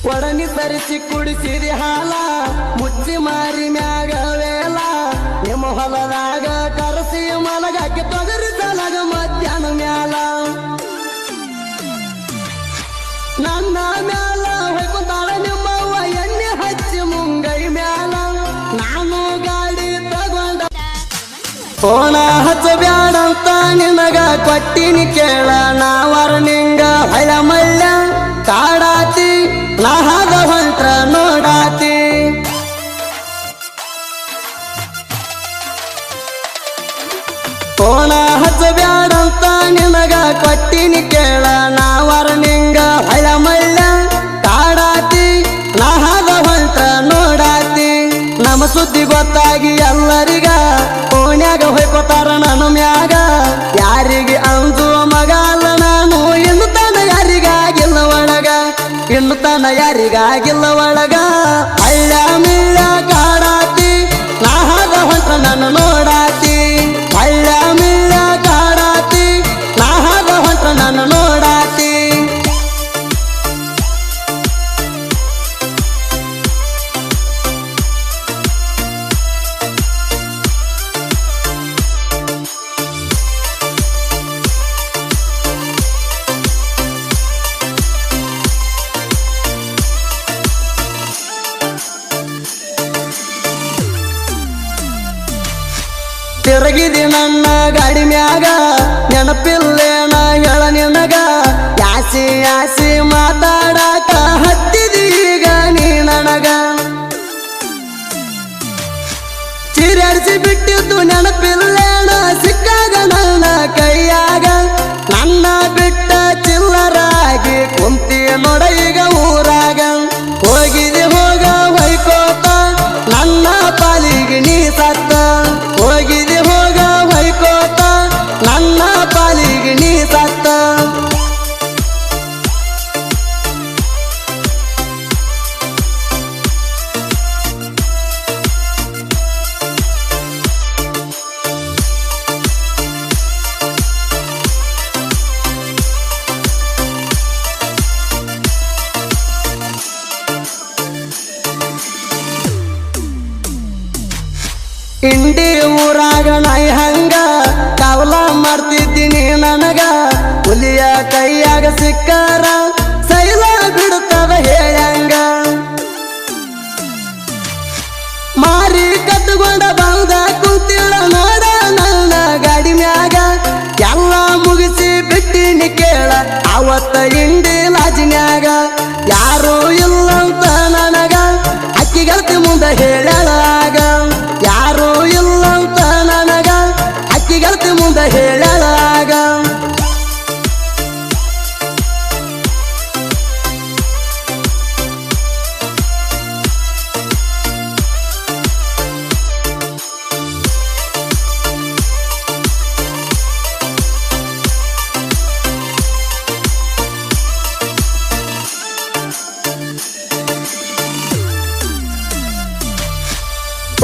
ಒಡನಿ ತರಿಸಿ ಕುಡಿಸಿರಿ ಹಾಲ ಮುಚ್ಚಿ ಮಾರಿ ಮ್ಯಾಗ ವೇಲ ನಿಮ್ಮ ಹೊಲದಾಗ ಕರಸಿ ಮಲಗಾಕಿ ತೊಗರಿ ತಲಗ ಮಧ್ಯಾಹ್ನ ಮ್ಯಾಲ ನನ್ನ ಮ್ಯಾಲ ಹೊಯ್ಕೊಂತಾಳ ನಿಮ್ಮವ್ವ ಎಣ್ಣೆ ಹಚ್ಚಿ ಮುಂಗೈ ಮ್ಯಾಲ ನಾನು ಗಾಡಿ ತಗೊಂಡ ಫೋನ ಹಚ್ಚಬ್ಯಾಡಂತ ನಿನಗ ಕೊಟ್ಟಿನಿ ಕೇಳ ನಾವರ ನಿಂಗ ಹಳ ಮಳ್ಳ ಕಾಡಾತಿ ನಾಹದ ಹೊಂಟ್ರ ನೋಡಾತಿ ಫೋನ ಹಚ್ಚಬ್ಯಾಡಂತ ನಿನಗ ಕೊಟ್ಟಿನಿ ಕೇಳ ನಾವರ ನಿಂಗ ಹಳ ಮಳ್ಳ ಕಾಡಾತಿ ನಾಹದ ಹೊಂಟ್ರ ನೋಡಾತಿ ನಮ್ಮ ಸುದ್ದಿ ಗೊತ್ತಾಗಿ ಎಲ್ಲರಿಗ ಓಣ್ಯಾಗ ಹೊಯ್ಕೋತಾರ ನನ್ನ ಮ್ಯಾಗ ಯಾರಿಗೆ ಅಂಜುವ ಮಗ ಅಲ್ಲ ನಾನು ಇನ್ನು ತನ ಯಾರಿಗಾಗಿಲ್ಲ ಒಳಗ ಇನ್ನು ತನ ಯಾರಿಗಾಗಿಲ್ಲ ಒಳಗ ಹಳ್ಳ ಮಿಳ್ಳ ಕಾಡಾತಿ ನಾಹದ ಹೊಂಟ್ರ ನನ್ನ ನೋಡಾತಿ ಹಳ್ಳ ಮಿಳ್ಳ ಕಾಡಾತಿ ನಾಹದ ಹೊಂಟ್ರ ನನ್ನ ನೋಡಾತಿ ತಿರುಗಿದಿ ನನ್ನ ಗಾಡಿ ಮ್ಯಾಗ ನೆನಪಿಲ್ಲೇನ ಹೇಳ ನಿನಗ ಯಾಸಿ ಯಾಸಿ ಮಾತಾಡಾಕ ಹತ್ತಿದೀಗ ನೀ ನನಗ ಚಿರಾಡಿಸಿ ಬಿಟ್ಟಿದ್ದು ನೆನಪಿಲ್ಲೇನ ಸಿಕ್ಕಾಗ ನನ್ನ ಕೈಯಾಗ ನನ್ನ ಬಿಟ್ಟ ಚಿಲ್ಲರಾಗಿ ಕುಂತಿ ನೋಡ ಈಗ ಊರಾಗ ಹೋಗಿದಿ ಹೋಗ ಹೊಯ್ಕೋತ ನನ್ನ ಪಾಲಿಗೆ ನೀ ಸತ್ತ ಹೋಗಿದಿ ಹೋಗ ಹೊಯ್ಕೋತ ನನ್ನ ಪಾಲಿಗೆ ನೀ ಸತ್ತ ಇಂಡಿ ಊರಾಗ ನಾಯಿ ಹಂಗ ಕಾವಲ ಮಾಡ್ತಿದ್ದೀನಿ ನನಗ ಹುಲಿಯ ಕೈಯಾಗ ಸಿಕ್ಕಾರ ಸೈಲ ಬಿಡುತ್ತದ ಹೇಳಂಗ ಮಾರಿ ಕತ್ತುಕೊಂಡ ಬಂದ ಕುಂತಿಳ ನೋಡ ನನ್ನ ಗಾಡಿ ಮ್ಯಾಗ ಎಲ್ಲ ಮುಗಿಸಿ ಬಿಟ್ಟಿನಿ ಕೇಳ ಅವತ್ತ ಇಂಡಿ ಲಾಜಿನ್ಯಾಗ ಯಾರು ಇಲ್ಲಂತ ನನಗ ಅಕ್ಕಿಗಲ್ತಿ ಮುಂದೆ ಹೇಳಲಾಗ ಯಾರು ಇಲ್ಲಂತ ನನಗ ಅಕ್ಕಿಗಲ್ತಿ ಮುಂದೆ ಹೇಳಲಾಗ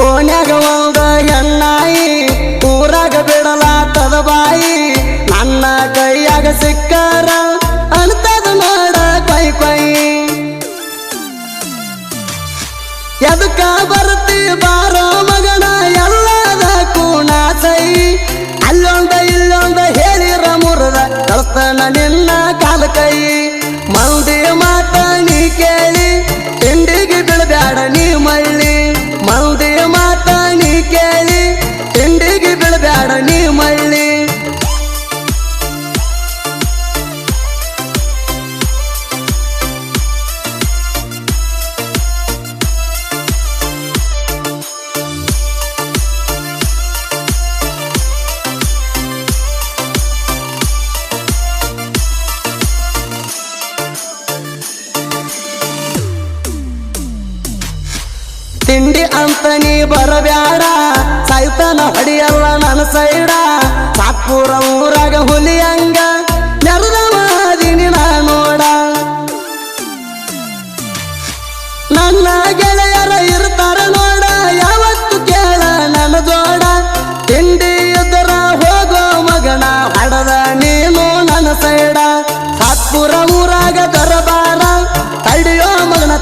ಓಣ್ಯಾಗ ಒಂದ ಹೆಣ್ಣಾಯಿ ಊರಾಗ ಬಿಡಲಾತದ ಬಾಯಿ ನನ್ನ ಕೈಯಾಗ ಸಿಕ್ಕಾರ ಅಂತದ ನೋಡ ಕೈ ಕೈ ಎದಕ್ಕ ಬರ್ತಿ ಬಾರೋ ಮಗನ ಎಲ್ಲದಕ್ಕೂ ನಾಸೈ ಅಲ್ಲೊಂದ ಇಲ್ಲೊಂದ ಹೇಳಿರ ಮುರದ ಕಳ್ತನ ನಿನ್ನ ಕಾಲ ಕೈ ಮಂದಿ ಮಾತ ನೀ ಕೇಳಿ ತಿಂಡಿಗೆ ಬಿಡಬ್ಯಾಡ ನೀ ಮಳ್ಳಿ ಮಂದಿ ಮಾತ ನೀ ಕೇಳಿ ತಿಂಡಿಗೆ ಬಿಡಬ್ಯಾಡ ನೀ ಮಳ್ಳಿ ತಿಂಡಿ ಅಂತ ನೀ ಬರಬ್ಯಾಡ ಸಾಯ್ತಾನ ಹೊಡಿಯಲ್ಲ ನನ್ನ ಸೈಡ ಸಾತ್ಪುರ ಊರಾಗ ಹುಲಿಯಂಗ ನೆಲದ ಮಾದಿನಿ ನಾ ನೋಡ ನನ್ನ ಗೆಳೆಯರ ಇರ್ತಾರ ನೋಡ ಯಾವತ್ತು ಕೇಳ ನನ್ನ ಜೋಡ ತಿಂಡಿ ಎದ್ದರ ಹೋಗೋ ಮಗನ ಹಡದ ನೀನು ನನ್ನ ಸೈಡ ಸಾತ್ಪುರ ಊರಾಗ ದರಬಾರ ತಡಿಯೋ ಮಗನ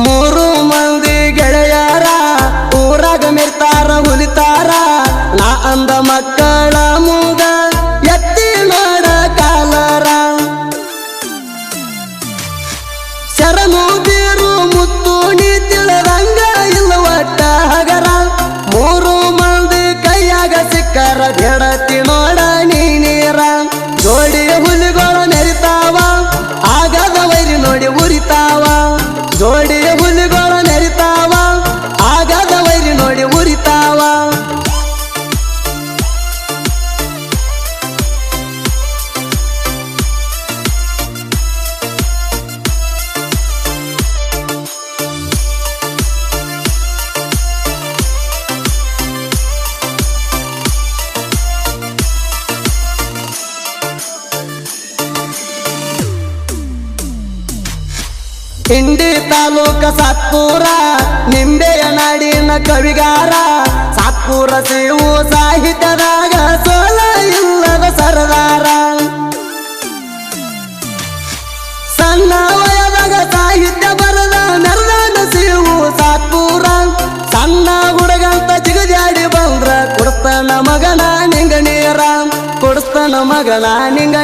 ಮೂರು ಮಂದಿ ಗೆಳೆಯರ ಊರಾಗ ಮಿರ್ತಾರ ಹುಲಿತಾರ ನಾ ಅಂದ ಮಕ್ಕಳ ಮೂಗ ಎತ್ತಿ ನೋಡ ಕಾಲರ ಶರಣು ಬೀರು ಮುತ್ತು ನೀ ತಿಳಿದಂಗ ಇಲ್ಲ ಒಟ್ಟ ಹಗರ ಮೂರು ಮಂದಿ ಕೈಯಾಗ ಸಿಕ್ಕರ ಗೆಡತಿ ನೋಡ ನೀರ ಜೋಡಿ ಹುಲಿಗಳ ನೆರಿತಾವ ಆಗದ ವೈರಿ ನೋಡಿ ಉರಿತಾವ ಜೋಡಿ ಹುಲಿಗಳ ನೆರಿತಾವ ಆಗದ ವೈರಿ ನೋಡಿ ಉರಿತಾವ ಇಂಡಿ ತಾಲೂಕ ಸಾತ್ಪುರ ನಿಂಬೆಯ ನಾಡಿನ ಕವಿಗಾರ ಸಾತ್ಪುರ ಶಿವು ಸಾಹಿತ್ಯದಾಗ ಸೋಲ ಇಲ್ಲದ ಸರದಾರ ಸಣ್ಣ ವಯದಾಗ ಸಾಹಿತ್ಯ ಬರದ ನೆರದಾನ ಶಿವು ಸಾತ್ಪುರ ಸಣ್ಣ ಹುಡುಗಂತ ಜಿಗಜಾಡಿ ಬಂದ್ರ ಕೊಡಿಸ್ತಾನ ಮಗನ ನಿಂಗ ನೀರ ಕೊಡಿಸ್ತಾನ ಮಗನ ನಿಂಗ